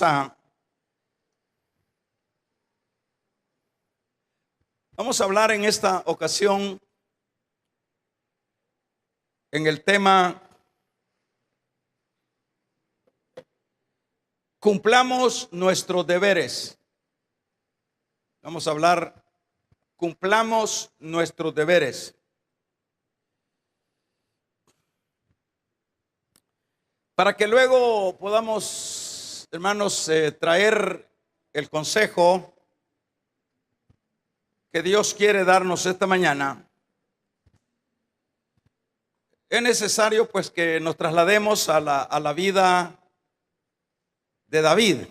a, vamos a hablar en esta ocasión en el tema cumplamos nuestros deberes. Vamos a hablar, cumplamos nuestros deberes. Para que luego podamos, hermanos, traer el consejo que Dios quiere darnos esta mañana, es necesario pues que nos traslademos a la vida de David.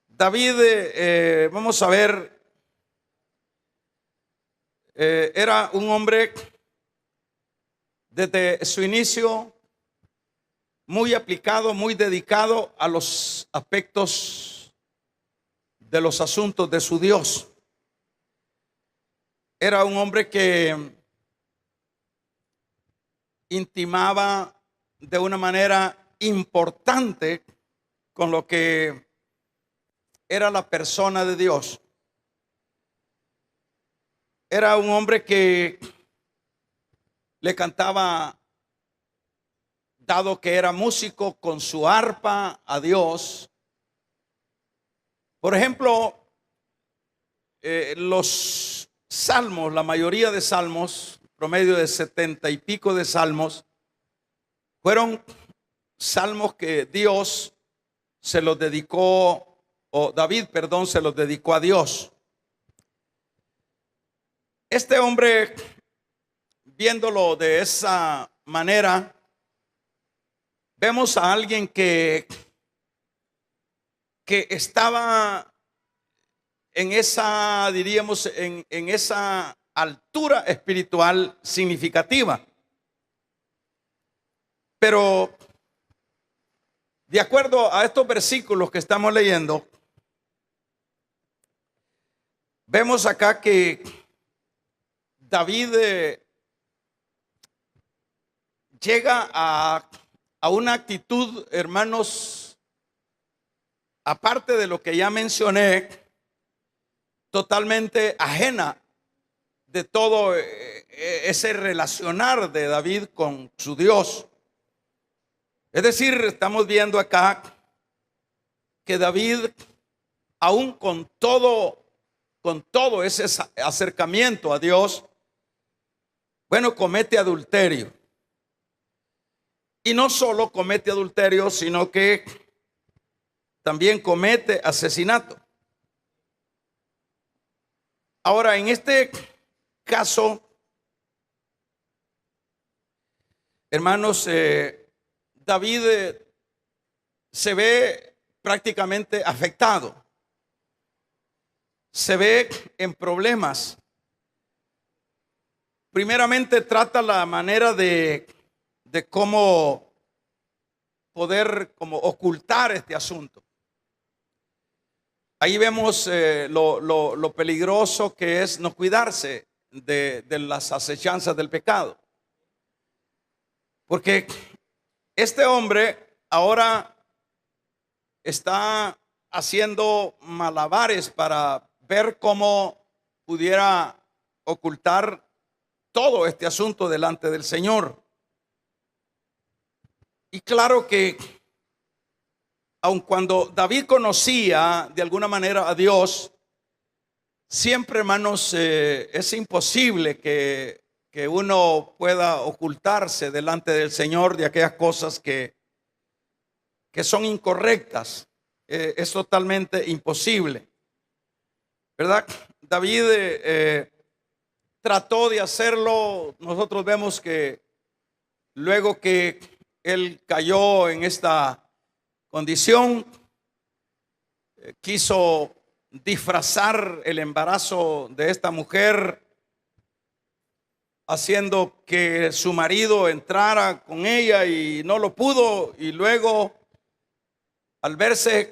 David, vamos a ver, era un hombre desde su inicio muy aplicado, muy dedicado a los aspectos de los asuntos de su Dios. Era un hombre que intimaba de una manera importante con lo que era la persona de Dios. Era un hombre que le cantaba, dado que era músico, con su arpa a Dios. Por ejemplo, los salmos, la mayoría de salmos, promedio de 70 y pico de salmos, fueron salmos que Dios se los dedicó, o David, perdón, se los dedicó a Dios. Este hombre, viéndolo de esa manera, vemos a alguien que estaba en esa, diríamos, en esa altura espiritual significativa. Pero de acuerdo a estos versículos que estamos leyendo, vemos acá que David llega a una actitud, hermanos, aparte de lo que ya mencioné, totalmente ajena de todo ese relacionar de David con su Dios. Es decir, estamos viendo acá que David, aún con todo ese acercamiento a Dios, bueno, comete adulterio. Y no solo comete adulterio, sino que también comete asesinato. Ahora, en este caso, hermanos, David se ve prácticamente afectado. Se ve en problemas. Primeramente trata la manera de cómo poder como ocultar este asunto. Ahí vemos lo peligroso que es no cuidarse de las acechanzas del pecado. Porque este hombre ahora está haciendo malabares para ver cómo pudiera ocultar todo este asunto delante del Señor. Y claro que aun cuando David conocía de alguna manera a Dios, siempre, hermanos, es imposible que uno pueda ocultarse delante del Señor de aquellas cosas que son incorrectas. Es totalmente imposible, ¿verdad? David trató de hacerlo. Nosotros vemos que luego que él cayó en esta condición, quiso disfrazar el embarazo de esta mujer, haciendo que su marido entrara con ella y no lo pudo, y luego al verse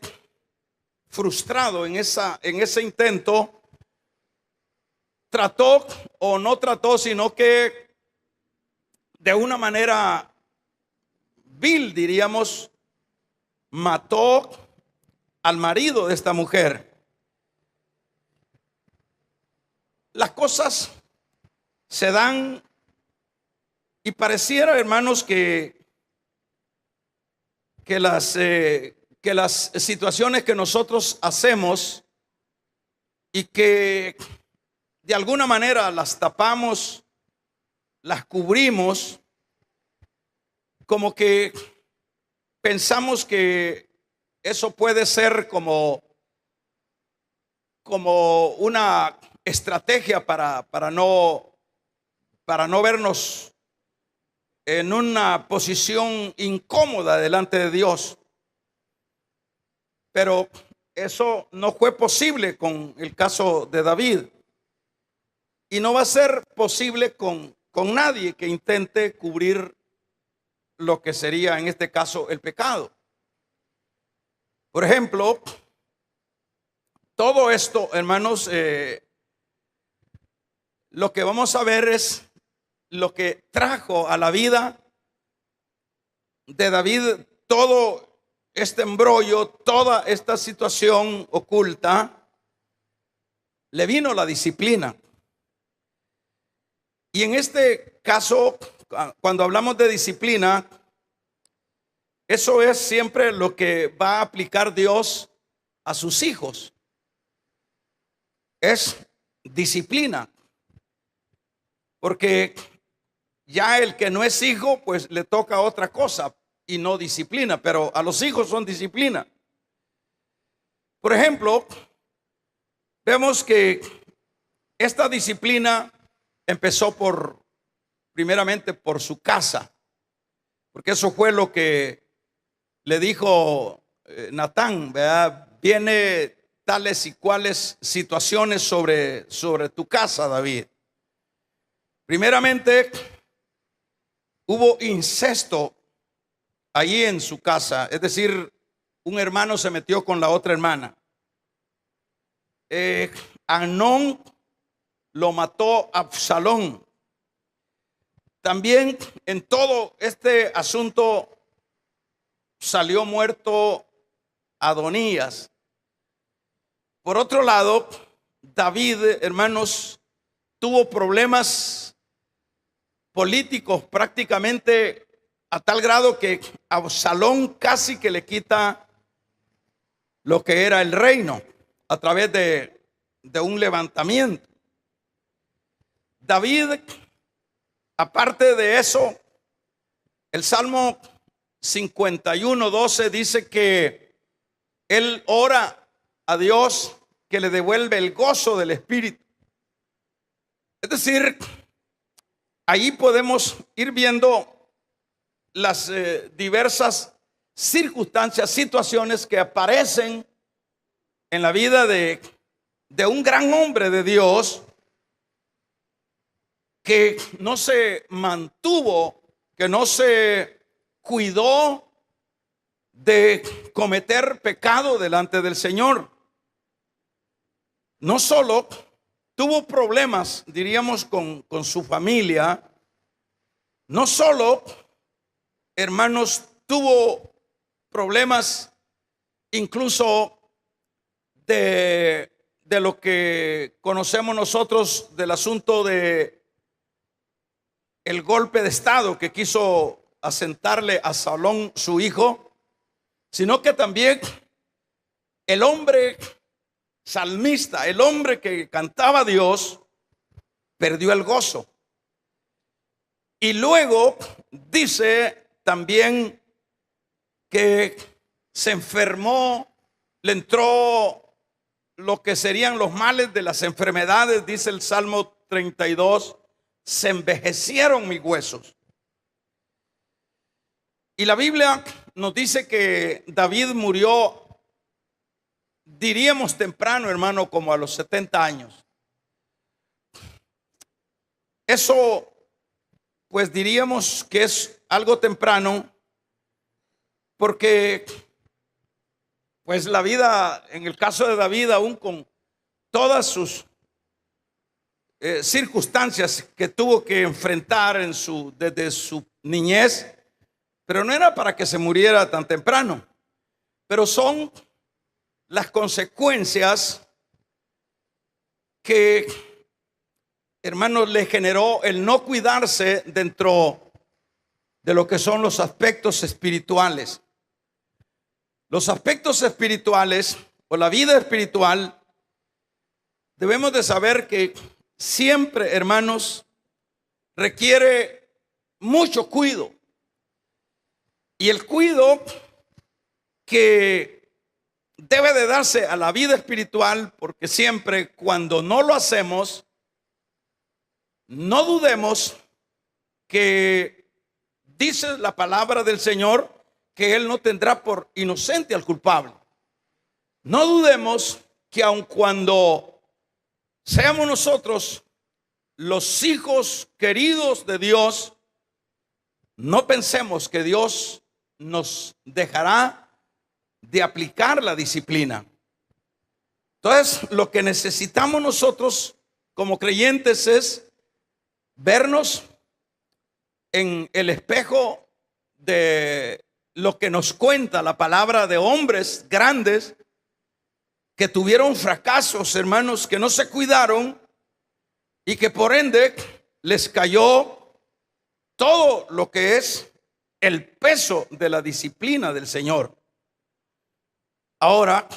frustrado en ese intento, trató, o no trató, sino que de una manera vil, diríamos, mató al marido de esta mujer. Las cosas se dan y pareciera, hermanos, que las situaciones que nosotros hacemos y que de alguna manera las tapamos, las cubrimos, como que pensamos que eso puede ser como una estrategia para no vernos en una posición incómoda delante de Dios. Pero eso no fue posible con el caso de David. Y no va a ser posible con nadie que intente cubrir lo que sería en este caso el pecado. Por ejemplo, todo esto, hermanos, lo que vamos a ver es lo que trajo a la vida de David todo este embrollo, toda esta situación oculta. Le vino la disciplina. Y en este caso, cuando hablamos de disciplina, eso es siempre lo que va a aplicar Dios a sus hijos. Es disciplina. Porque ya el que no es hijo, pues le toca otra cosa y no disciplina, pero a los hijos son disciplina. Por ejemplo, vemos que esta disciplina empezó primeramente por su casa, porque eso fue lo que le dijo Natán, ¿verdad? Viene tales y cuales situaciones sobre tu casa, David. Primeramente, hubo incesto allí en su casa, es decir, un hermano se metió con la otra hermana. Amnón lo mató Absalón. También en todo este asunto salió muerto Adonías. Por otro lado, David, hermanos, tuvo problemas políticos prácticamente a tal grado que Absalón casi que le quita lo que era el reino a través de un levantamiento. David, aparte de eso, el Salmo 51:12 dice que él ora a Dios que le devuelve el gozo del espíritu. Es decir, ahí podemos ir viendo las diversas circunstancias, situaciones que aparecen en la vida de un gran hombre de Dios que no se mantuvo, que no se cuidó de cometer pecado delante del Señor. No solo tuvo problemas, diríamos, con su familia, no solo, hermanos, tuvo problemas incluso de lo que conocemos nosotros del asunto de el golpe de estado que quiso asentarle a Absalón, su hijo, sino que también el hombre salmista, el hombre que cantaba a Dios, perdió el gozo. Y luego dice también que se enfermó, le entró lo que serían los males de las enfermedades, dice el Salmo 32, se envejecieron mis huesos. Y la Biblia nos dice que David murió, diríamos temprano, hermano, como a los 70 años. Eso, pues diríamos que es algo temprano, porque pues la vida, en el caso de David, aún con todas sus circunstancias que tuvo que enfrentar desde su niñez, pero no era para que se muriera tan temprano. pero son las consecuencias que, hermanos, le generó el no cuidarse dentro de lo que son los aspectos espirituales. Los aspectos espirituales o la vida espiritual, debemos de saber que siempre, hermanos, requiere mucho cuidado. Y el cuidado que debe de darse a la vida espiritual, porque siempre cuando no lo hacemos, no dudemos que dice la palabra del Señor que Él no tendrá por inocente al culpable. No dudemos que aun cuando seamos nosotros los hijos queridos de Dios, no pensemos que Dios nos dejará de aplicar la disciplina. Entonces, lo que necesitamos nosotros como creyentes es vernos en el espejo de lo que nos cuenta la palabra de hombres grandes que tuvieron fracasos, hermanos, que no se cuidaron y que por ende les cayó todo lo que es el peso de la disciplina del Señor. Ahora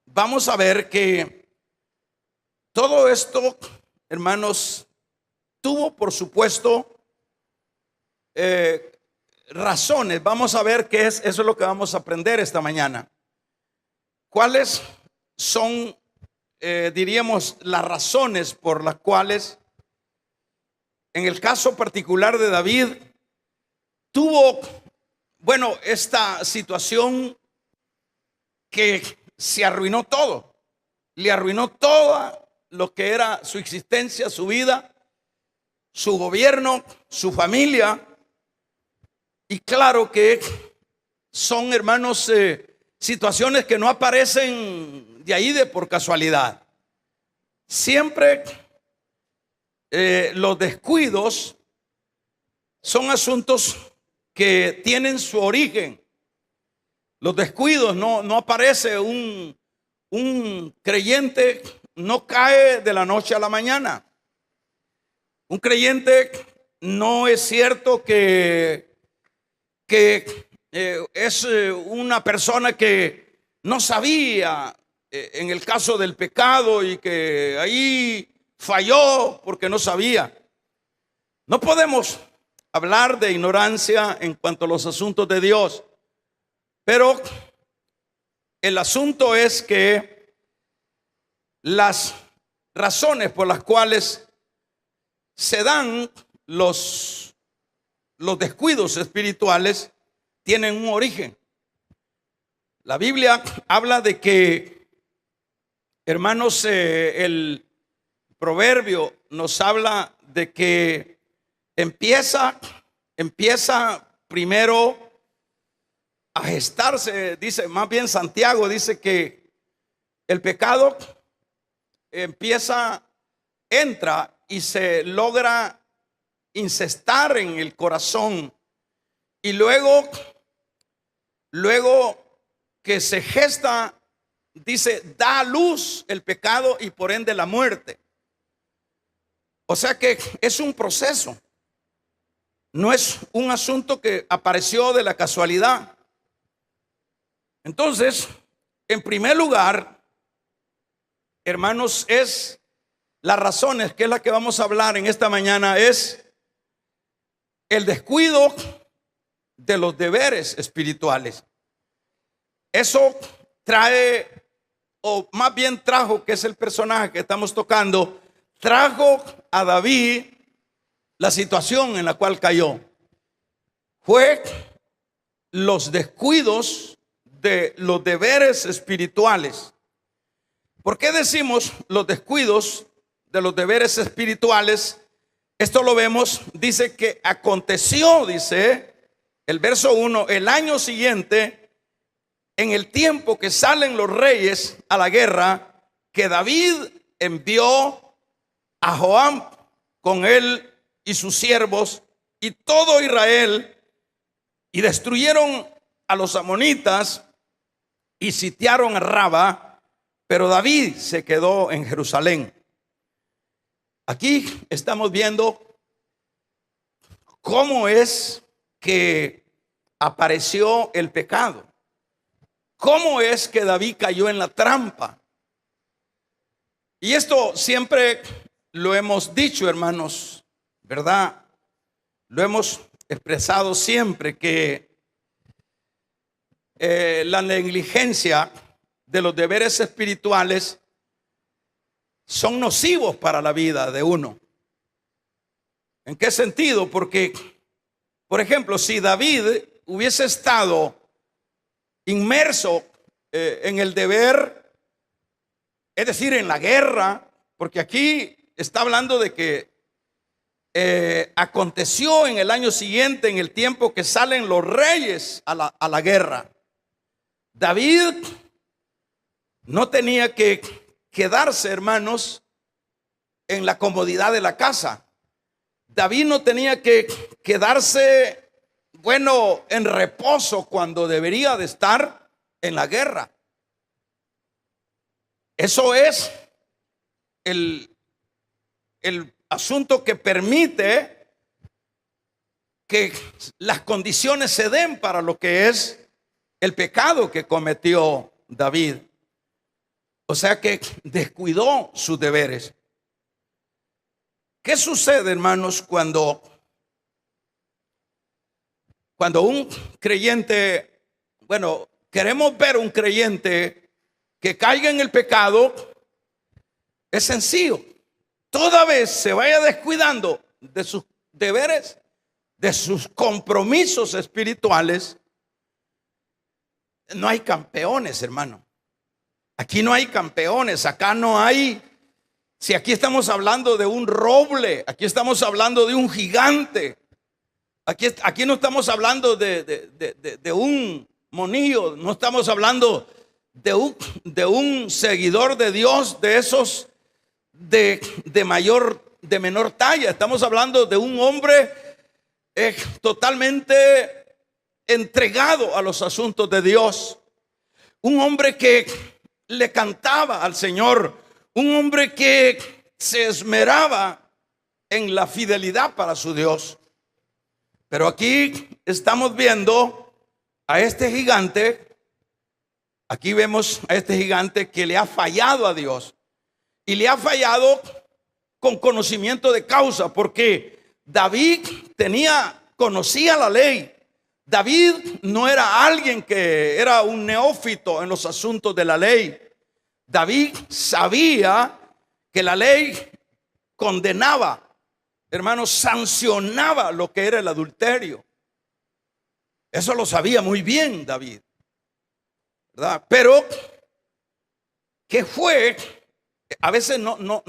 vamos a ver que todo esto, hermanos, tuvo por supuesto razones. Vamos a ver qué es, eso es lo que vamos a aprender esta mañana. ¿Cuáles son, diríamos, las razones por las cuales, en el caso particular de David, tuvo, bueno, esta situación que se arruinó todo? Le arruinó todo lo que era su existencia, su vida, su gobierno, su familia. Y claro que son, hermanos, situaciones que no aparecen de ahí de por casualidad. Siempre los descuidos son asuntos que tienen su origen. Los descuidos no aparece un creyente, no cae de la noche a la mañana. Un creyente no es cierto que es una persona que no sabía en el caso del pecado y que ahí falló porque no sabía. No podemos hablar de ignorancia en cuanto a los asuntos de Dios, pero el asunto es que las razones por las cuales se dan los descuidos espirituales tienen un origen. La Biblia habla de que, hermanos, el proverbio nos habla de que empieza primero a gestarse, dice, más bien Santiago dice que el pecado entra y se logra incestar en el corazón, y luego que se gesta, dice, da a luz el pecado y por ende la muerte. O sea que es un proceso, no es un asunto que apareció de la casualidad. Entonces, en primer lugar, hermanos, es las razones, que es la que vamos a hablar en esta mañana, es el descuido de los deberes espirituales. Eso trae, o más bien trajo, que es el personaje que estamos tocando, trajo a David la situación en la cual cayó. Fue los descuidos de los deberes espirituales. ¿Por qué decimos los descuidos de los deberes espirituales? Esto lo vemos, dice que aconteció, dice el verso 1, el año siguiente, en el tiempo que salen los reyes a la guerra, que David envió a Joab con él y sus siervos y todo Israel, y destruyeron a los amonitas y sitiaron a Raba, pero David se quedó en Jerusalén. Aquí estamos viendo cómo es que apareció el pecado. ¿Cómo es que David cayó en la trampa? Y esto siempre lo hemos dicho, hermanos, ¿verdad? Lo hemos expresado siempre, que la negligencia de los deberes espirituales son nocivos para la vida de uno. ¿En qué sentido? Porque, por ejemplo, si David hubiese estado inmerso en el deber, es decir, en la guerra, porque aquí está hablando de que aconteció en el año siguiente, en el tiempo que salen los reyes a la guerra. David no tenía que quedarse, hermanos, en la comodidad de la casa. David no tenía que quedarse, bueno, en reposo cuando debería de estar en la guerra. Eso es el asunto que permite que las condiciones se den para lo que es el pecado que cometió David. O sea que descuidó sus deberes. ¿Qué sucede, hermanos, cuando un creyente, bueno, queremos ver un creyente que caiga en el pecado? Es sencillo. Toda vez se vaya descuidando de sus deberes, de sus compromisos espirituales, no hay campeones, hermano. Aquí no hay campeones, acá no hay. Si aquí estamos hablando de un roble, aquí estamos hablando de un gigante, aquí no estamos hablando de un monillo, no estamos hablando de un seguidor de Dios, de esos de menor talla. Estamos hablando de un hombre totalmente entregado a los asuntos de Dios, un hombre que le cantaba al Señor, un hombre que se esmeraba en la fidelidad para su Dios. Pero aquí estamos viendo a este gigante, aquí vemos a este gigante que le ha fallado a Dios, y le ha fallado con conocimiento de causa, porque David conocía la ley. David no era alguien que era un neófito en los asuntos de la ley. David sabía que la ley condenaba, hermanos, sancionaba lo que era el adulterio. Eso lo sabía muy bien David, ¿verdad? Pero ¿qué fue? A veces no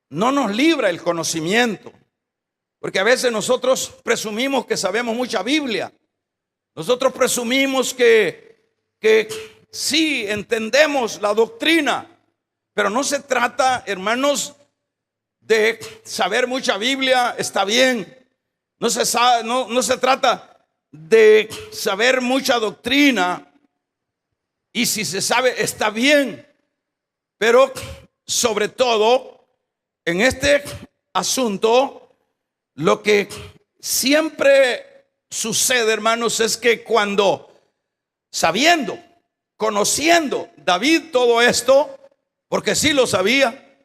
nos libra el conocimiento. Porque a veces nosotros presumimos que sabemos mucha Biblia. Nosotros presumimos que sí entendemos la doctrina. Pero no se trata, hermanos, de saber mucha Biblia, está bien. No se trata de saber mucha doctrina. Y si se sabe, está bien. Pero sobre todo, en este asunto, lo que siempre sucede, hermanos, es que cuando sabiendo, conociendo David todo esto, porque sí lo sabía,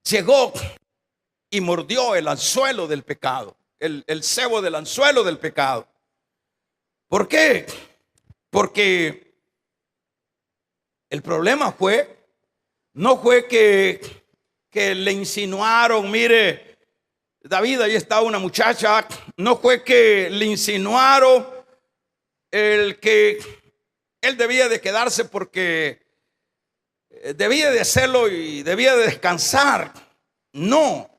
llegó y mordió el anzuelo del pecado, el cebo del anzuelo del pecado. ¿Por qué? Porque el problema no fue que le insinuaron, mire, David, ahí está una muchacha. No fue que le insinuaron el que él debía de quedarse porque debía de hacerlo y debía de descansar. No.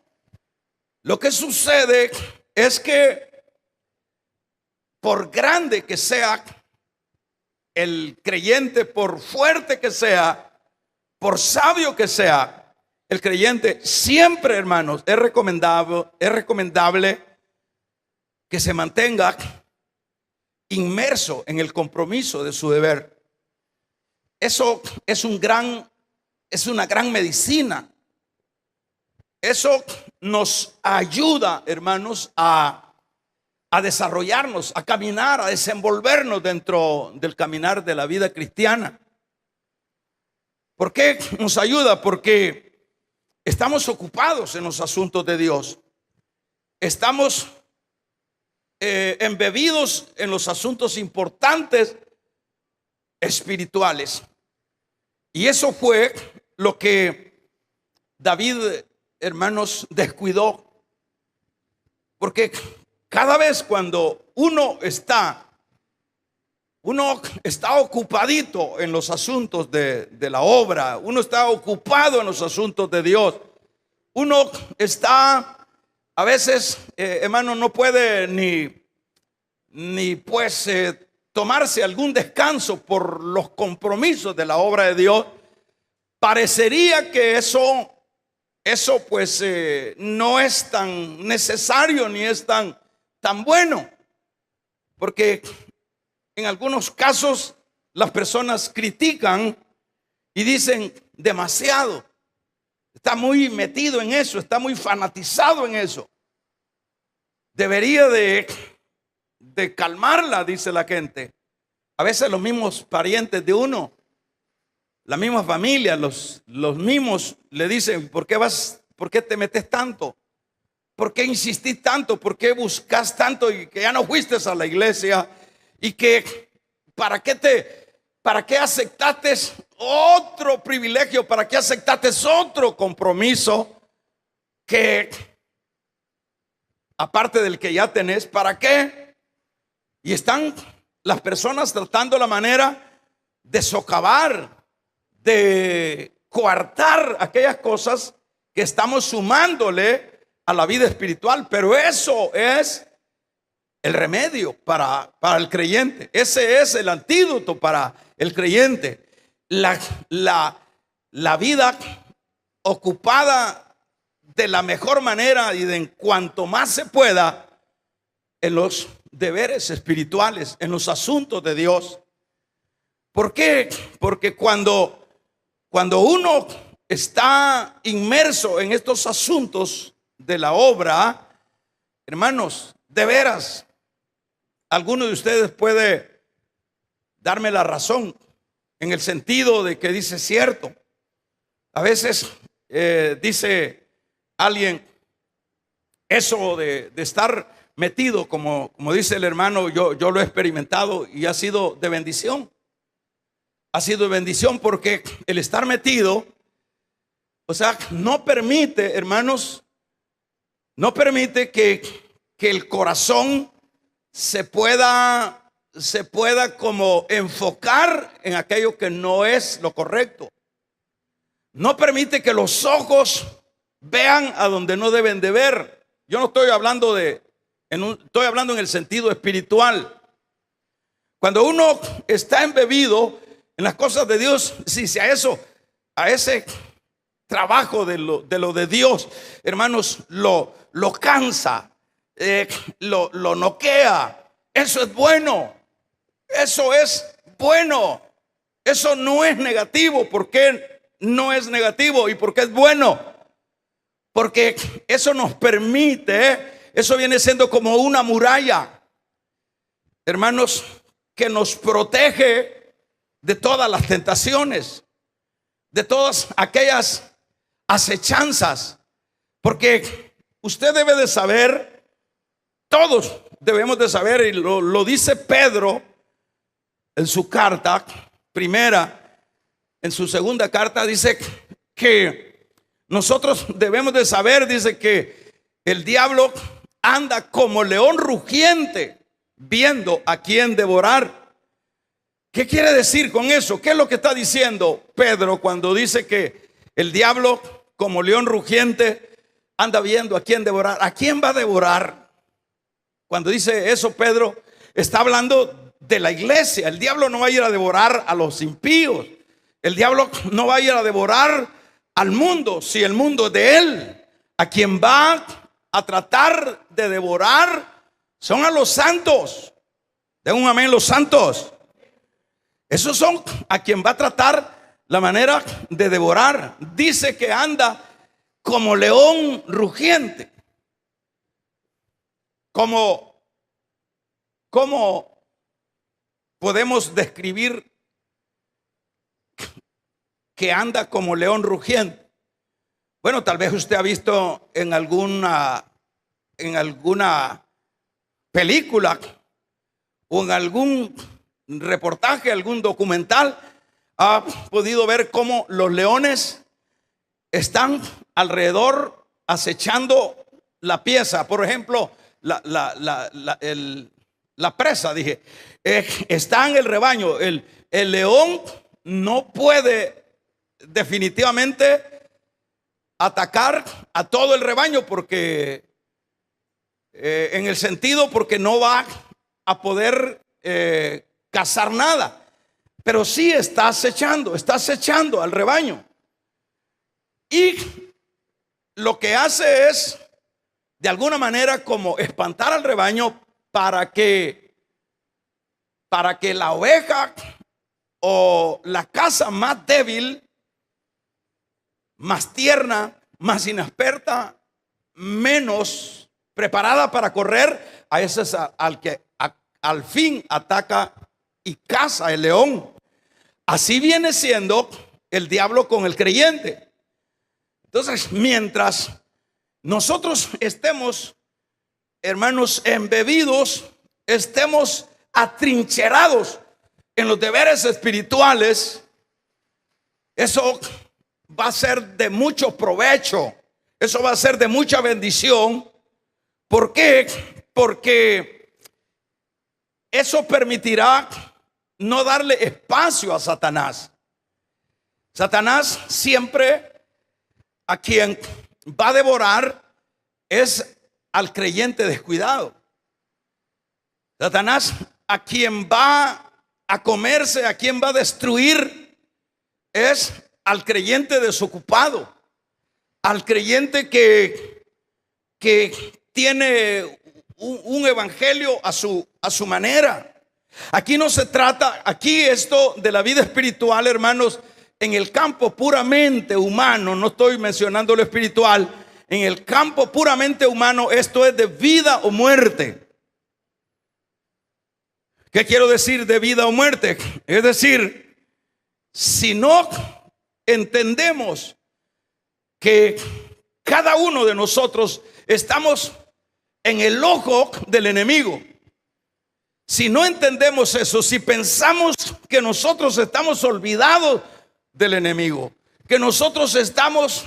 Lo que sucede es que por grande que sea el creyente, por fuerte que sea, por sabio que sea, el creyente siempre, hermanos, es recomendable que se mantenga inmerso en el compromiso de su deber. eso es una gran medicina. Eso nos ayuda, hermanos, a desarrollarnos, a caminar, a desenvolvernos dentro del caminar de la vida cristiana. ¿Por qué nos ayuda? Porque estamos ocupados en los asuntos de Dios. Estamos embebidos en los asuntos importantes espirituales. Y eso fue lo que David, hermanos, descuidó. Porque cada vez cuando uno está ocupadito en los asuntos de la obra, uno está ocupado en los asuntos de Dios, uno está a veces, hermano, no puede ni pues tomarse algún descanso por los compromisos de la obra de Dios. Parecería que eso pues no es tan necesario ni es tan bueno, porque en algunos casos las personas critican y dicen demasiado, está muy metido en eso, está muy fanatizado en eso. Debería de calmarla, dice la gente. A veces los mismos parientes de uno, la misma familia, los mismos le dicen: ¿por qué te metes tanto? ¿Por qué insistís tanto? ¿Por qué buscas tanto y que ya no fuiste a la iglesia? Y que ¿para qué aceptaste otro privilegio? ¿Para qué aceptaste otro compromiso que aparte del que ya tenés? ¿Para qué? Y están las personas tratando la manera de socavar, de coartar aquellas cosas que estamos sumándole a la vida espiritual. Pero eso es el remedio para el creyente. Ese es el antídoto para el creyente. La vida ocupada de la mejor manera y de en cuanto más se pueda en los deberes espirituales, en los asuntos de Dios. ¿Por qué? Porque cuando uno está inmerso en estos asuntos de la obra, hermanos, de veras, alguno de ustedes puede darme la razón en el sentido de que dice: cierto, a veces dice alguien, eso de estar metido, como dice el hermano, yo lo he experimentado y ha sido de bendición. Ha sido de bendición porque el estar metido, o sea, no permite, hermanos, no permite que el corazón se pueda como enfocar en aquello que no es lo correcto. No permite que los ojos vean a donde no deben de ver. Yo no estoy hablando estoy hablando en el sentido espiritual. Cuando uno está embebido en las cosas de Dios, si a ese trabajo de lo de Dios, hermanos, lo cansa, lo noquea. Eso es bueno. Eso es bueno. Eso no es negativo. ¿Por qué no es negativo? ¿Y por qué es bueno? Porque eso nos permite, eso viene siendo como una muralla, hermanos, que nos protege de todas las tentaciones, de todas aquellas acechanzas. Porque usted debe de saber, todos debemos de saber, y lo dice Pedro en su carta primera, en su segunda carta dice que nosotros debemos de saber, dice que el diablo anda como león rugiente viendo a quién devorar. ¿Qué quiere decir con eso? ¿Qué es lo que está diciendo Pedro cuando dice que el diablo como león rugiente anda viendo a quién devorar? ¿A quién va a devorar? Cuando dice eso Pedro está hablando de la iglesia. El diablo no va a ir a devorar a los impíos. El diablo no va a ir a devorar al mundo, si el mundo es de él. A quien va a tratar de devorar son a los santos. Den un amén, los santos. Esos son a quien va a tratar la manera de devorar. Dice que anda como león rugiente. ¿Cómo podemos describir que anda como león rugiente? Bueno, tal vez usted ha visto en alguna película o en algún reportaje, algún documental, ha podido ver cómo los leones están alrededor acechando la pieza. Por ejemplo, la presa, dije, está en el rebaño. El león no puede definitivamente atacar a todo el rebaño porque en el sentido porque no va a poder cazar nada, pero sí está acechando al rebaño, y lo que hace es de alguna manera como espantar al rebaño para que la oveja o la caza más débil, más tierna, más inexperta, menos preparada para correr, a ese es al que al fin ataca y caza el león. Así viene siendo el diablo con el creyente. Entonces, mientras nosotros estemos, hermanos, embebidos, estemos atrincherados en los deberes espirituales, eso va a ser de mucho provecho, eso va a ser de mucha bendición. ¿Por qué? Porque eso permitirá no darle espacio a Satanás. Satanás siempre a quien va a devorar es al creyente descuidado. Satanás a quien va a comerse, a quien va a destruir, es al creyente desocupado, al creyente que tiene un evangelio a su manera. Aquí no se trata, aquí esto de la vida espiritual, hermanos, en el campo puramente humano, no estoy mencionando lo espiritual, en el campo puramente humano, esto es de vida o muerte. ¿Qué quiero decir de vida o muerte? Es decir, si no entendemos que cada uno de nosotros estamos en el ojo del enemigo, si no entendemos eso, si pensamos que nosotros estamos olvidados del enemigo, que nosotros estamos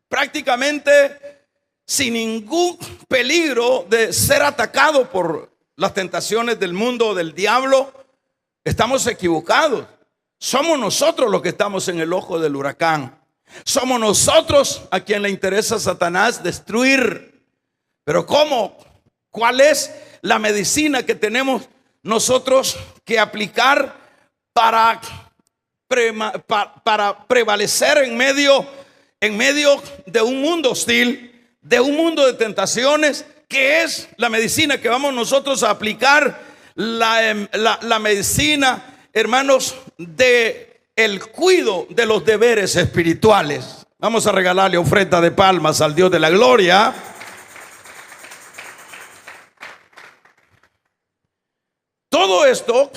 prácticamente sin ningún peligro de ser atacados por las tentaciones del mundo o del diablo, estamos equivocados. Somos nosotros los que estamos en el ojo del huracán. Somos nosotros a quien le interesa a Satanás destruir. Pero ¿cómo? ¿Cuál es la medicina que tenemos nosotros que aplicar para prevalecer en medio de un mundo hostil, de un mundo de tentaciones? ¿Qué es la medicina que vamos nosotros a aplicar? La medicina, hermanos, de el cuidado de los deberes espirituales. Vamos a regalarle ofrenda de palmas al Dios de la gloria. Todo esto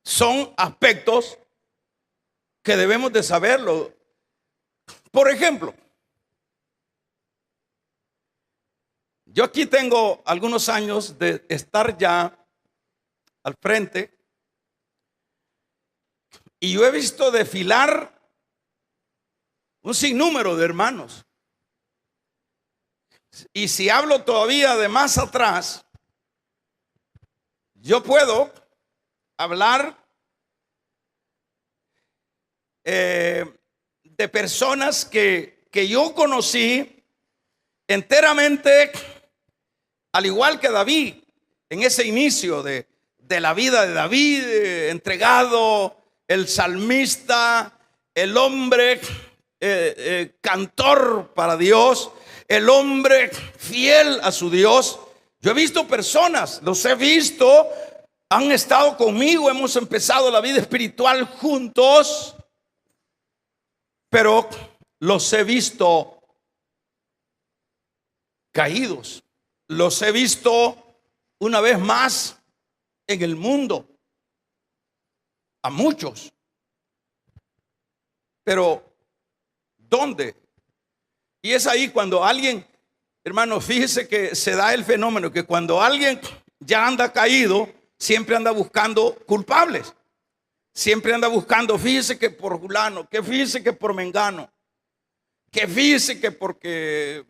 son aspectos que debemos de saberlo. Por ejemplo, yo aquí tengo algunos años de estar ya al frente y yo he visto desfilar un sinnúmero de hermanos. Y si hablo todavía de más atrás, yo puedo hablar de personas que yo conocí enteramente, al igual que David, en ese inicio de la vida de David, entregado, el salmista, el hombre cantor para Dios, el hombre fiel a su Dios. Yo he visto personas, los he visto han estado conmigo, hemos empezado la vida espiritual juntos, pero los he visto caídos, los he visto una vez más en el mundo, a muchos. Pero ¿dónde? Y es ahí cuando alguien, hermano, fíjese que se da el fenómeno que cuando alguien ya anda caído, siempre anda buscando culpables. Siempre anda buscando, fíjese que por fulano, que fíjese que por mengano, que fíjese que porque,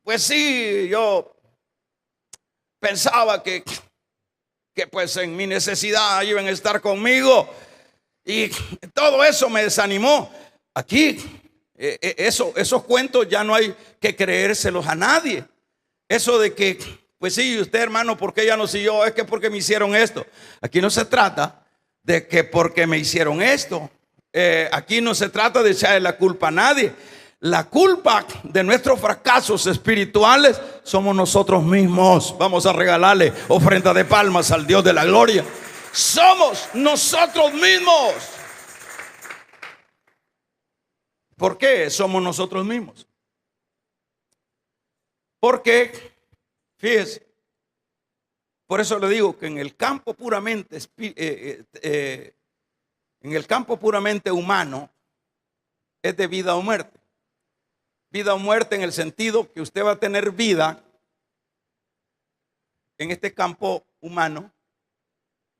pues sí, yo pensaba que pues en mi necesidad iban a estar conmigo y todo eso me desanimó. Aquí, esos cuentos ya no hay que creérselos a nadie. Eso de que, pues sí, usted hermano, ¿por qué ya no siguió? Es que porque me hicieron esto. Aquí no se trata de que porque me hicieron esto. Aquí no se trata de echarle la culpa a nadie. La culpa de nuestros fracasos espirituales somos nosotros mismos. Vamos a regalarle ofrenda de palmas al Dios de la gloria. Somos nosotros mismos. ¿Por qué somos nosotros mismos? Porque, fíjese, por eso le digo que en el campo puramente humano es de vida o muerte. Vida o muerte en el sentido que usted va a tener vida en este campo humano,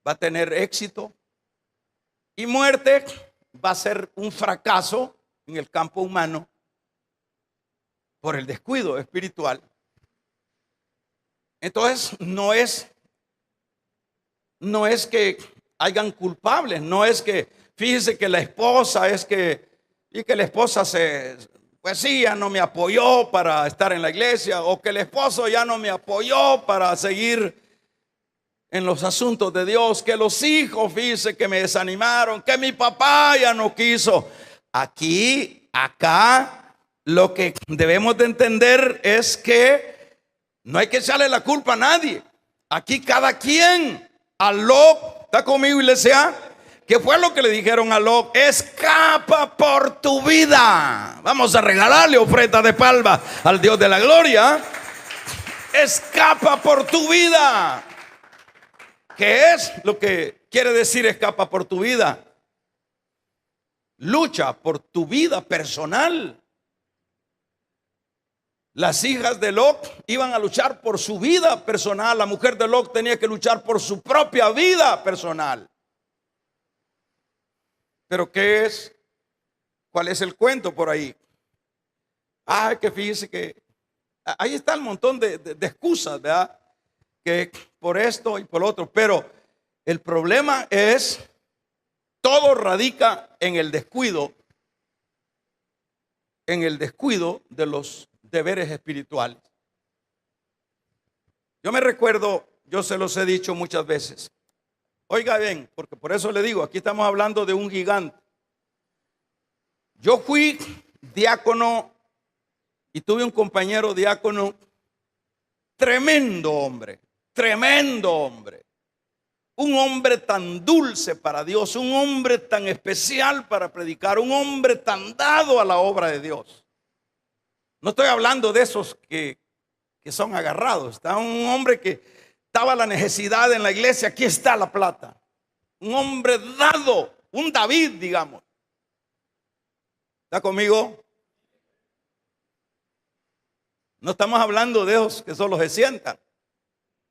va a tener éxito, y muerte va a ser un fracaso en el campo humano por el descuido espiritual. Entonces no es que hayan culpables, no es que, fíjese que la esposa la esposa pues sí, ya no me apoyó para estar en la iglesia, o que el esposo ya no me apoyó para seguir en los asuntos de Dios, que los hijos, fíjese que me desanimaron, que mi papá ya no quiso. Acá, lo que debemos de entender es que no hay que echarle la culpa a nadie. Aquí cada quien, a Lot, ¿está conmigo, iglesia? ¿Qué fue lo que le dijeron a Lot? Escapa por tu vida. Vamos a regalarle ofrenda de palma al Dios de la gloria. Escapa por tu vida. ¿Qué es lo que quiere decir escapa por tu vida? Lucha por tu vida personal. Las hijas de Lot iban a luchar por su vida personal. La mujer de Lot tenía que luchar por su propia vida personal. ¿Pero qué es? ¿Cuál es el cuento por ahí? Que fíjese que ahí está el montón de excusas, ¿verdad? Que por esto y por otro. Pero el problema es, todo radica en el descuido de los deberes espirituales. Yo me recuerdo, yo se los he dicho muchas veces. Oiga bien, porque por eso le digo, aquí estamos hablando de un gigante. Yo fui diácono y tuve un compañero diácono, tremendo hombre, un hombre tan dulce para Dios, un hombre tan especial para predicar, un hombre tan dado a la obra de Dios. No estoy hablando de esos que son agarrados. Está un hombre que estaba la necesidad en la iglesia, aquí está la plata. Un hombre dado, un David, digamos. ¿Está conmigo? No estamos hablando de esos que solo se sientan.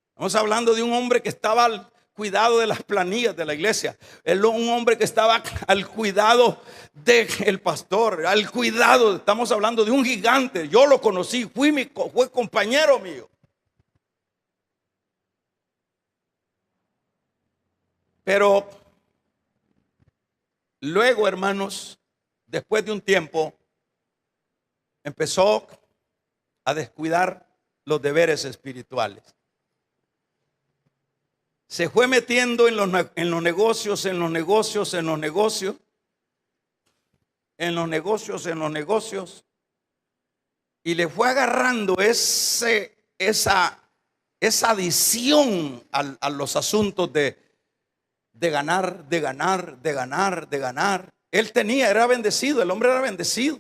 Estamos hablando de un hombre que estaba al cuidado de las planillas de la iglesia. Un hombre que estaba al cuidado del pastor, al cuidado. Estamos hablando de un gigante. Yo lo conocí, fue compañero mío. Pero luego, hermanos, después de un tiempo, empezó a descuidar los deberes espirituales. Se fue metiendo en los negocios, y le fue agarrando esa adicción a los asuntos de ganar, de ganar, de ganar, de ganar. Él tenía, era bendecido, el hombre era bendecido.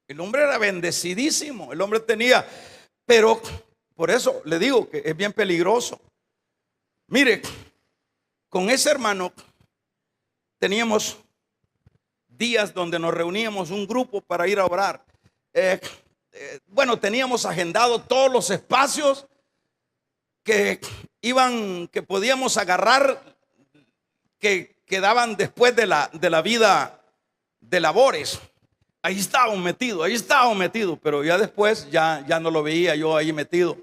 El hombre era bendecidísimo, el hombre tenía, pero por eso le digo que es bien peligroso. Mire, con ese hermano teníamos días donde nos reuníamos un grupo para ir a orar. Bueno, teníamos agendado todos los espacios que podíamos agarrar, que quedaban después de la vida de labores. Ahí estábamos metidos, pero ya después ya no lo veía yo ahí metido.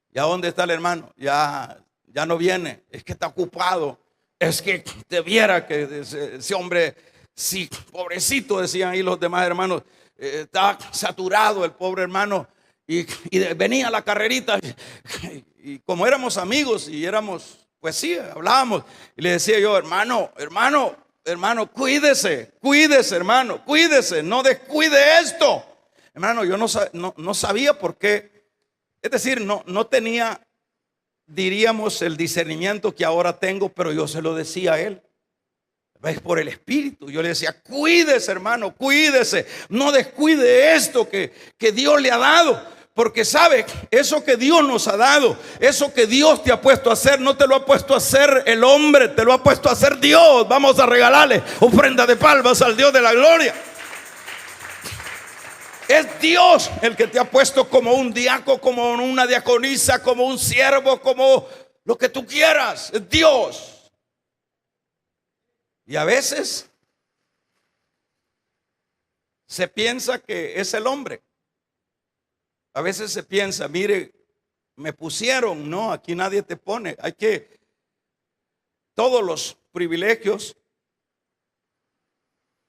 ¿Ya dónde está el hermano? Ya no viene, es que está ocupado. Es que te viera que ese hombre, sí, pobrecito, decían ahí los demás hermanos, está saturado el pobre hermano. Y venía la carrerita, y como éramos amigos y éramos, pues sí, hablábamos, y le decía yo, hermano, cuídese, hermano, cuídese, no descuide esto. Hermano, yo no sabía por qué, es decir, no tenía, diríamos, el discernimiento que ahora tengo, pero yo se lo decía a él. Es por el Espíritu. Yo le decía, cuídese, hermano, cuídese, no descuide esto que Dios le ha dado. Porque sabe, eso que Dios nos ha dado, eso que Dios te ha puesto a hacer, no te lo ha puesto a hacer el hombre, te lo ha puesto a hacer Dios. Vamos a regalarle ofrenda de palmas al Dios de la gloria. Es Dios el que te ha puesto como un diácono, como una diaconisa, como un siervo, como lo que tú quieras. Es Dios. Y a veces se piensa que es el hombre. A veces se piensa, mire, me pusieron. No, aquí nadie te pone. Todos los privilegios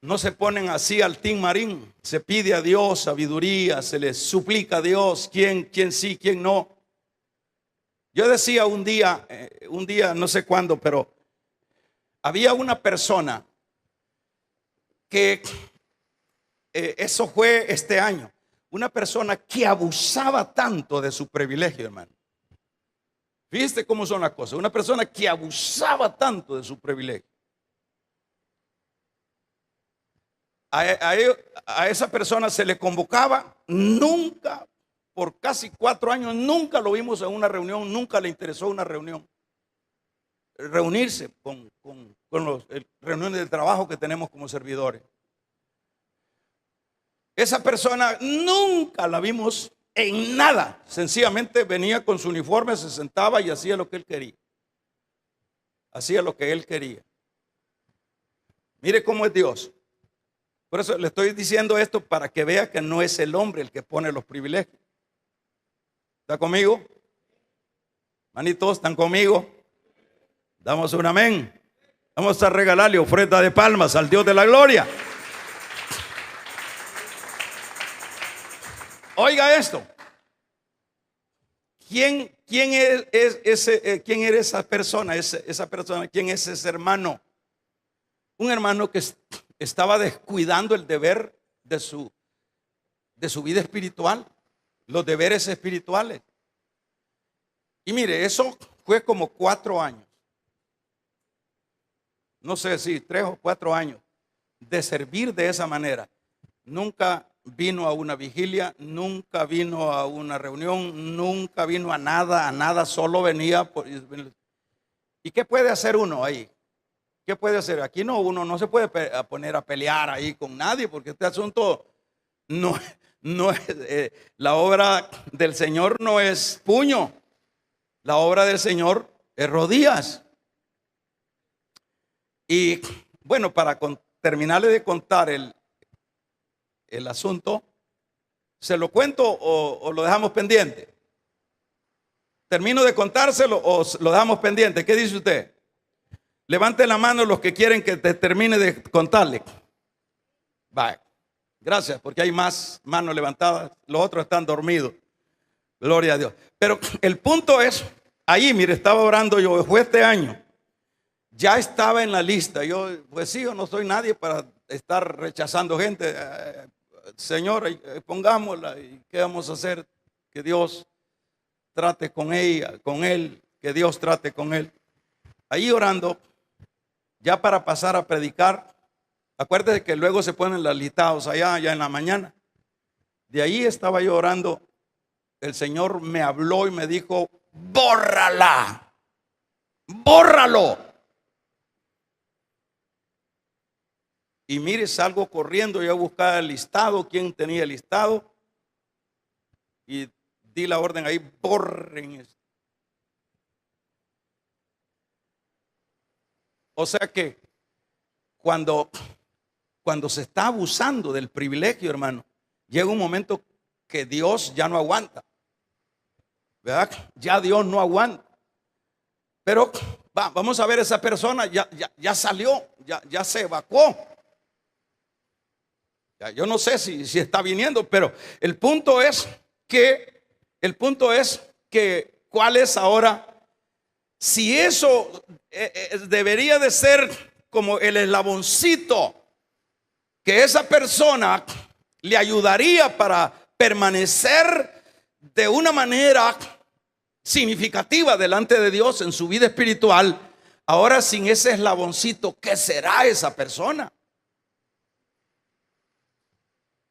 no se ponen así al tin marín. Se pide a Dios sabiduría, se le suplica a Dios quién sí, quién no. Yo decía un día, no sé cuándo, pero había una persona que, eso fue este año, una persona que abusaba tanto de su privilegio, hermano. ¿Viste cómo son las cosas? Una persona que abusaba tanto de su privilegio. A esa persona se le convocaba, nunca, por casi 4 años, nunca lo vimos en una reunión, nunca le interesó una reunión. Reunirse con los reuniones de trabajo que tenemos como servidores. Esa persona nunca la vimos en nada. Sencillamente venía con su uniforme, se sentaba y hacía lo que él quería. Hacía lo que él quería. Mire cómo es Dios. Por eso le estoy diciendo esto, para que vea que no es el hombre el que pone los privilegios. ¿Está conmigo? Manitos, ¿están conmigo? Damos un amén. Vamos a regalarle ofrenda de palmas al Dios de la gloria. Oiga esto. ¿Quién era esa persona? Esa persona, ¿quién es ese hermano? Un hermano que estaba descuidando el deber de su vida espiritual, los deberes espirituales. Y mire, eso fue como 4 años. No sé si 3 o 4 años de servir de esa manera. Nunca vino a una vigilia, nunca vino a una reunión, nunca vino a nada, solo venía. ¿Y qué puede hacer uno ahí? ¿Qué puede hacer? Aquí uno no se puede poner a pelear ahí con nadie, porque este asunto no es, la obra del Señor no es puño, la obra del Señor es rodillas. Y bueno, para terminarle de contar el asunto, ¿se lo cuento o lo dejamos pendiente? ¿Termino de contárselo o lo dejamos pendiente? ¿Qué dice usted? Levante la mano los que quieren que te termine de contarle. Vale. Gracias, porque hay más manos levantadas. Los otros están dormidos. Gloria a Dios. Pero el punto es, ahí, mire, estaba orando yo, fue este año. Ya estaba en la lista. Yo, pues sí, yo no soy nadie para estar rechazando gente. Señor, pongámosla. ¿Y qué vamos a hacer? Que Dios trate con ella, con él. Que Dios trate con él. ahí orando, ya para pasar a predicar. Acuérdese que luego se ponen los listados allá en la mañana. De ahí estaba yo orando. El Señor me habló y me dijo: bórrala, bórralo. Y mire, salgo corriendo yo a buscar el listado, quién tenía el listado, y di la orden ahí: borren esto. O sea que cuando se está abusando del privilegio, hermano, llega un momento que Dios ya no aguanta, ¿verdad? Ya Dios no aguanta. Pero vamos a ver, esa persona ya salió, ya se evacuó. Yo no sé si está viniendo, pero el punto es que ¿cuál es ahora? Si eso debería de ser como el eslaboncito que esa persona le ayudaría para permanecer de una manera significativa delante de Dios en su vida espiritual. Ahora, sin ese eslaboncito, ¿qué será esa persona?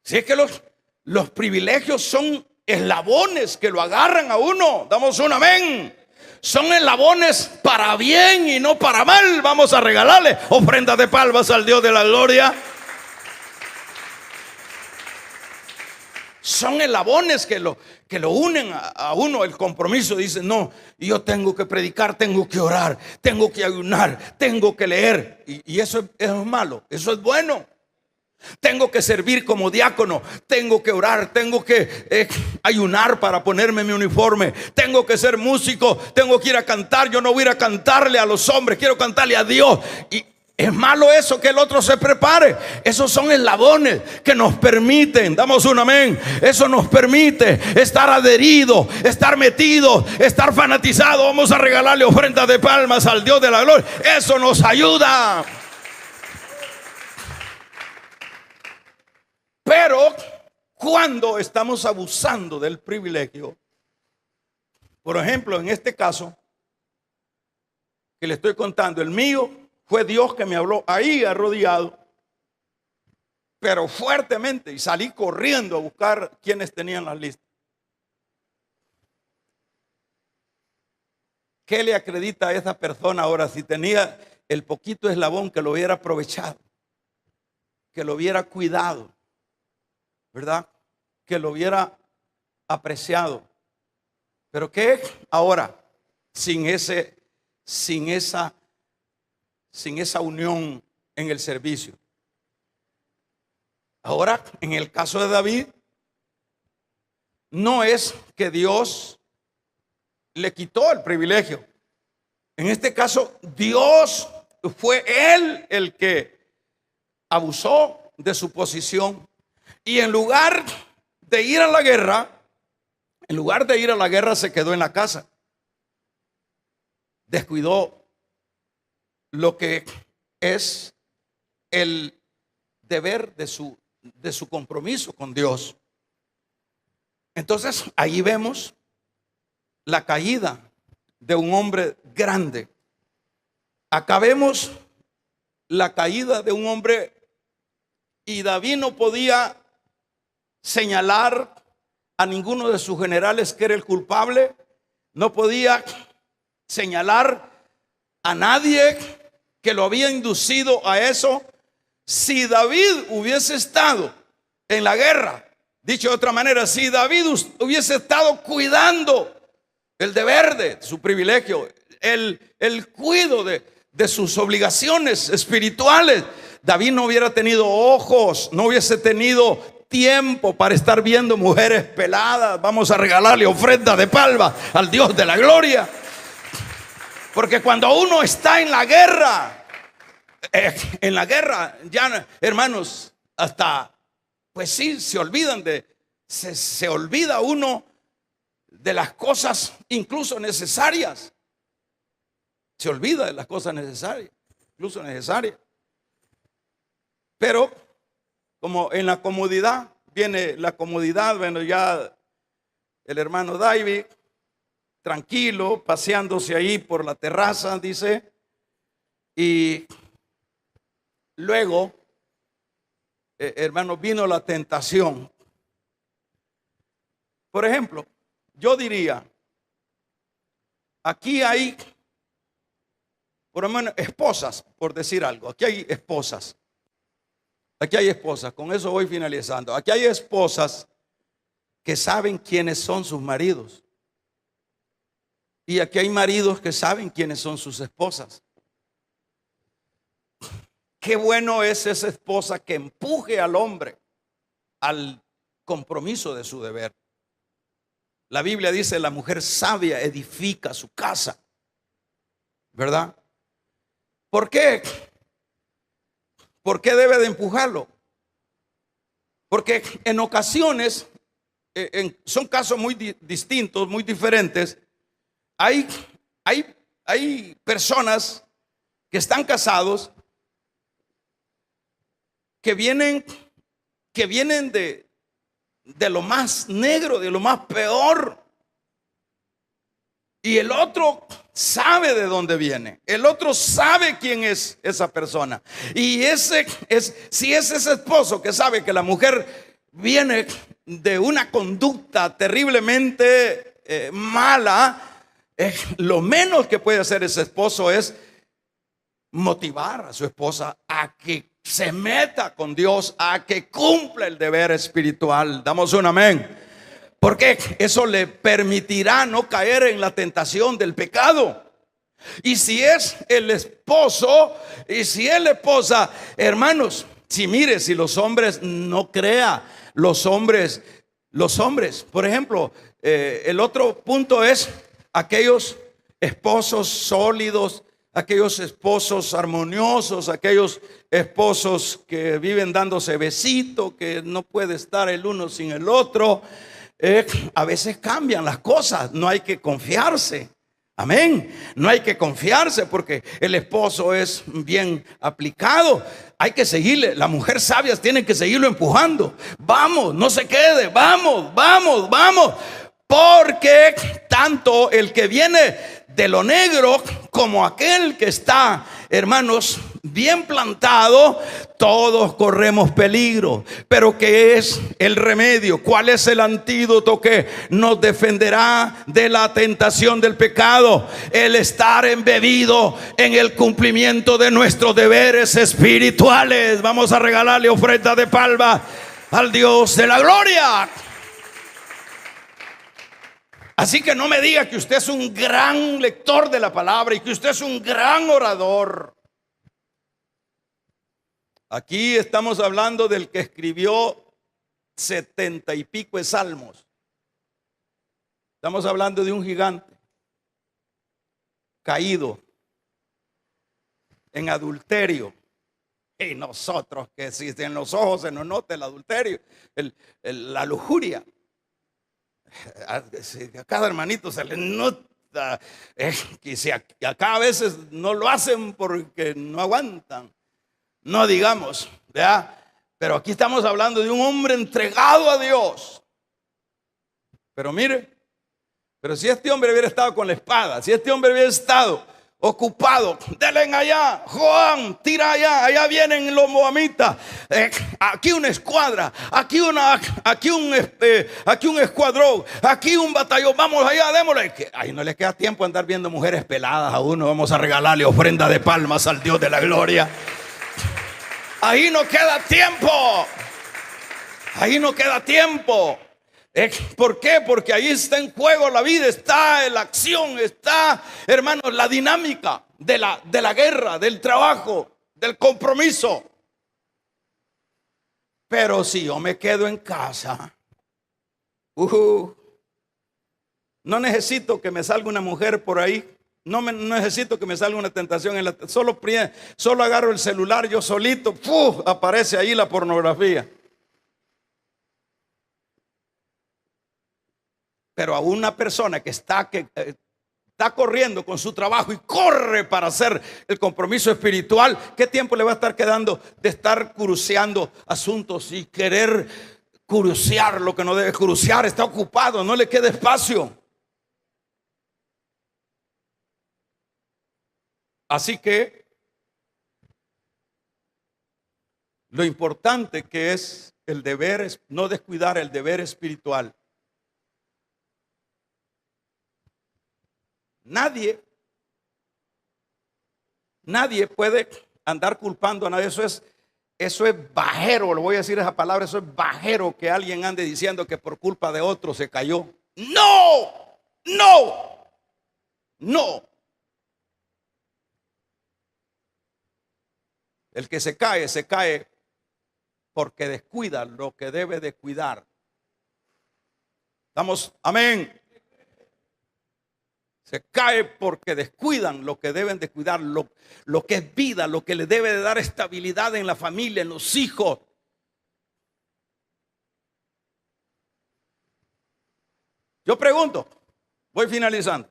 Si es que los privilegios son eslabones que lo agarran a uno. Damos un amén. Son eslabones para bien y no para mal. Vamos a regalarle ofrendas de palmas al Dios de la gloria. Son eslabones que lo unen a uno. El compromiso dice: no, yo tengo que predicar, tengo que orar, tengo que ayunar, tengo que leer. Y eso es malo, eso es bueno. Tengo que servir como diácono, tengo que orar, tengo que ayunar para ponerme mi uniforme, tengo que ser músico, tengo que ir a cantar. Yo no voy a ir a cantarle a los hombres, quiero cantarle a Dios. Y es malo eso, que el otro se prepare. Esos son eslabones que nos permiten, damos un amén, eso nos permite estar adherido, estar metido, estar fanatizado. Vamos a regalarle ofrendas de palmas al Dios de la gloria. Eso nos ayuda. Pero cuando estamos abusando del privilegio, por ejemplo, en este caso que le estoy contando, el mío fue Dios que me habló ahí arrodillado, pero fuertemente, y salí corriendo a buscar quienes tenían las listas. ¿Qué le acredita a esa persona ahora si tenía el poquito eslabón, que lo hubiera aprovechado, que lo hubiera cuidado, ¿verdad? Que lo hubiera apreciado? Pero ¿qué ahora sin esa unión en el servicio? Ahora, en el caso de David, no es que Dios le quitó el privilegio. En este caso, Dios fue él el que abusó de su posición. Y en lugar de ir a la guerra, se quedó en la casa. Descuidó lo que es el deber de su compromiso con Dios. Entonces, ahí vemos la caída de un hombre grande. Acá vemos la caída de un hombre, y David no podía señalar a ninguno de sus generales que era el culpable. No podía señalar a nadie que lo había inducido a eso. Si David hubiese estado en la guerra, dicho de otra manera, si David hubiese estado cuidando el deber de su privilegio, el cuidado de sus obligaciones espirituales, David no hubiera tenido ojos, no hubiese tenido tiempo para estar viendo mujeres peladas. Vamos a regalarle ofrenda de palma al Dios de la gloria. Porque cuando uno está en la guerra, ya, hermanos, hasta, pues sí, se olvida uno de las cosas incluso necesarias. Se olvida de las cosas necesarias, incluso necesarias. Pero como en la comodidad, viene la comodidad. Bueno, ya el hermano David, tranquilo, paseándose ahí por la terraza, dice, Y luego, hermano, vino la tentación. Por ejemplo, yo diría, aquí hay, por lo menos, esposas, por decir algo. Aquí hay esposas. Aquí hay esposas, con eso voy finalizando. Aquí hay esposas que saben quiénes son sus maridos. Y aquí hay maridos que saben quiénes son sus esposas. Qué bueno es esa esposa que empuje al hombre al compromiso de su deber. La Biblia dice: la mujer sabia edifica su casa, ¿verdad? ¿Por qué? ¿Por qué debe de empujarlo? Porque en ocasiones, son casos muy distintos, muy diferentes. Hay personas que están casados, que vienen de lo más negro, de lo más peor. Y el otro sabe de dónde viene. El otro sabe quién es esa persona. Y si es ese esposo que sabe que la mujer viene de una conducta terriblemente mala, lo menos que puede hacer ese esposo es motivar a su esposa a que se meta con Dios, a que cumpla el deber espiritual. Damos un amén. Porque eso le permitirá no caer en la tentación del pecado. Y si es el esposo y si es la esposa, hermanos, si los hombres, no crea, los hombres, por ejemplo, el otro punto es aquellos esposos sólidos, aquellos esposos armoniosos, aquellos esposos que viven dándose besito, que no puede estar el uno sin el otro. A veces cambian las cosas, no hay que confiarse. Amén. No hay que confiarse porque el esposo es bien aplicado. Hay que seguirle. Las mujeres sabias tienen que seguirlo empujando. Vamos, no se quede. Vamos, vamos, vamos. Porque tanto el que viene de lo negro como aquel que está, hermanos, bien plantado, todos corremos peligro. Pero ¿qué es el remedio? ¿Cuál es el antídoto que nos defenderá de la tentación del pecado? El estar embebido en el cumplimiento de nuestros deberes espirituales. Vamos a regalarle ofrenda de palma al Dios de la gloria. Así que no me diga que usted es un gran lector de la palabra y que usted es un gran orador. Aquí estamos hablando del que escribió 70 y pico de salmos. Estamos hablando de un gigante caído en adulterio. Y nosotros, que si en los ojos se nos nota el adulterio, la lujuria, a cada hermanito se le nota, que si acá a veces no lo hacen porque no aguantan, no digamos, ¿verdad? Pero aquí estamos hablando de un hombre entregado a Dios. Pero mire, pero si este hombre hubiera estado con la espada, si este hombre hubiera estado ocupado, denle allá, Juan, tira allá vienen los moabitas, aquí una escuadra, aquí un escuadrón, aquí un batallón, vamos allá, démosle. Ahí no le queda tiempo andar viendo mujeres peladas a uno. Vamos a regalarle ofrenda de palmas al Dios de la gloria. Ahí no queda tiempo. Ahí no queda tiempo. ¿Por qué? Porque ahí está en juego la vida, está la acción, está, hermanos, la dinámica de la guerra, del trabajo, del compromiso. Pero si yo me quedo en casa, no necesito que me salga una mujer por ahí. No necesito que me salga una tentación solo agarro el celular yo solito, aparece ahí la pornografía. Pero a una persona que está corriendo con su trabajo y corre para hacer el compromiso espiritual, ¿qué tiempo le va a estar quedando de estar curuseando asuntos y querer curusear lo que no debe curusear? Está ocupado, no le queda espacio. Así que lo importante que es el deber, no descuidar el deber espiritual. Nadie puede andar culpando a nadie. Eso es bajero, lo voy a decir esa palabra, eso es bajero que alguien ande diciendo que por culpa de otro se cayó. No, no, no. El que se cae porque descuida lo que debe de cuidar. ¿Estamos? Amén. Se cae porque descuidan lo que deben de cuidar, lo que es vida, lo que le debe de dar estabilidad en la familia, en los hijos. Yo pregunto, voy finalizando,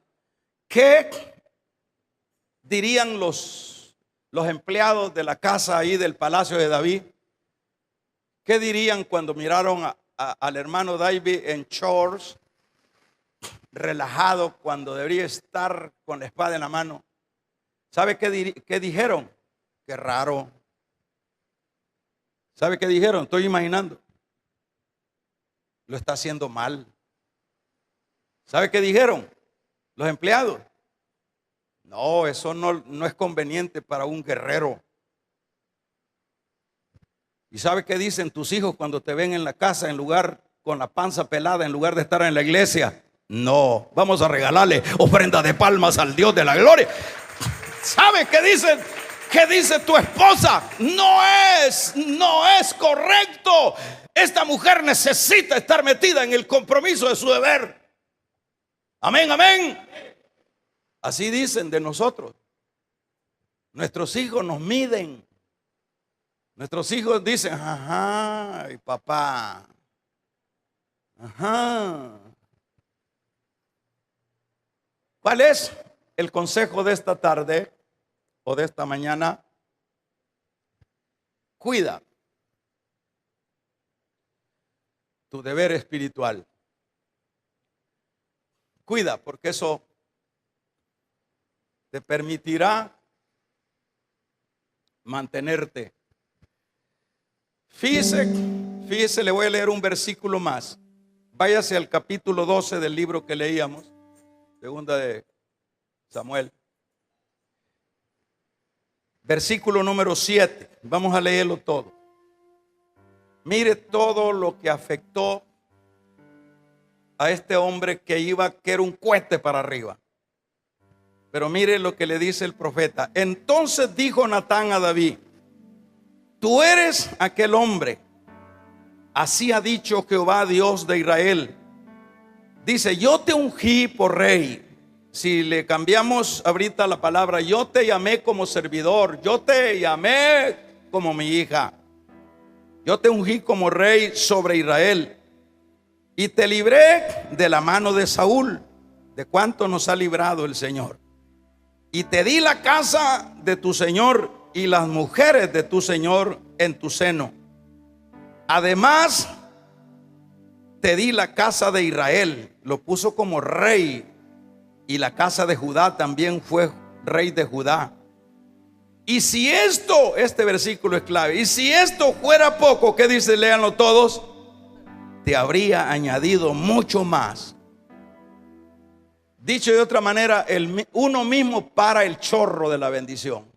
¿qué dirían los empleados de la casa ahí del palacio de David? ¿Qué dirían cuando miraron al hermano David en shorts, relajado, cuando debería estar con la espada en la mano? ¿Sabe qué dijeron? Qué raro. ¿Sabe qué dijeron? Estoy imaginando. Lo está haciendo mal. ¿Sabe qué dijeron los empleados? No, eso no es conveniente para un guerrero. ¿Y sabe qué dicen tus hijos cuando te ven en la casa en lugar con la panza pelada en lugar de estar en la iglesia? No, vamos a regalarle ofrenda de palmas al Dios de la gloria. ¿Sabe qué dicen? ¿Qué dice tu esposa? No es correcto. Esta mujer necesita estar metida en el compromiso de su deber. Amén, amén. Así dicen de nosotros. Nuestros hijos nos miden. Nuestros hijos dicen, ajá, y papá, ajá. ¿Cuál es el consejo de esta tarde o de esta mañana? Cuida tu deber espiritual. Cuida, porque eso te permitirá mantenerte. Fíjese, le voy a leer un versículo más. Váyase al capítulo 12 del libro que leíamos, segunda de Samuel. Versículo número 7. Vamos a leerlo todo. Mire todo lo que afectó a este hombre que era un cohete para arriba. Pero mire lo que le dice el profeta. Entonces dijo Natán a David: tú eres aquel hombre. Así ha dicho Jehová, Dios de Israel. Dice: yo te ungí por rey. Si le cambiamos ahorita la palabra, yo te llamé como servidor, yo te llamé como mi hija, yo te ungí como rey sobre Israel y te libré de la mano de Saúl. ¿De cuánto nos ha librado el Señor? Y te di la casa de tu Señor y las mujeres de tu Señor en tu seno. Además, te di la casa de Israel, lo puso como rey, y la casa de Judá también fue rey de Judá. Y si este versículo es clave, y si esto fuera poco, ¿qué dice? Léanlo todos. Te habría añadido mucho más. Dicho de otra manera, uno mismo para el chorro de la bendición.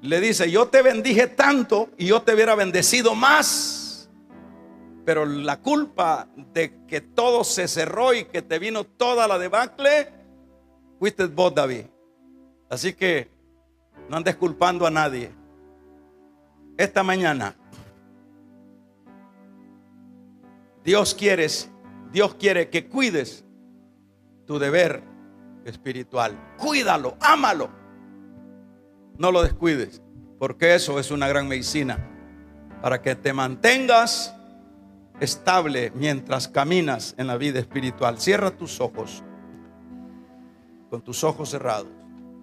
Le dice: yo te bendije tanto y yo te hubiera bendecido más. Pero la culpa de que todo se cerró y que te vino toda la debacle, fuiste vos, David. Así que no andes culpando a nadie. Esta mañana Dios quiere que cuides tu deber espiritual. Cuídalo, ámalo. No lo descuides, porque eso es una gran medicina para que te mantengas estable mientras caminas en la vida espiritual. Cierra tus ojos, con tus ojos cerrados.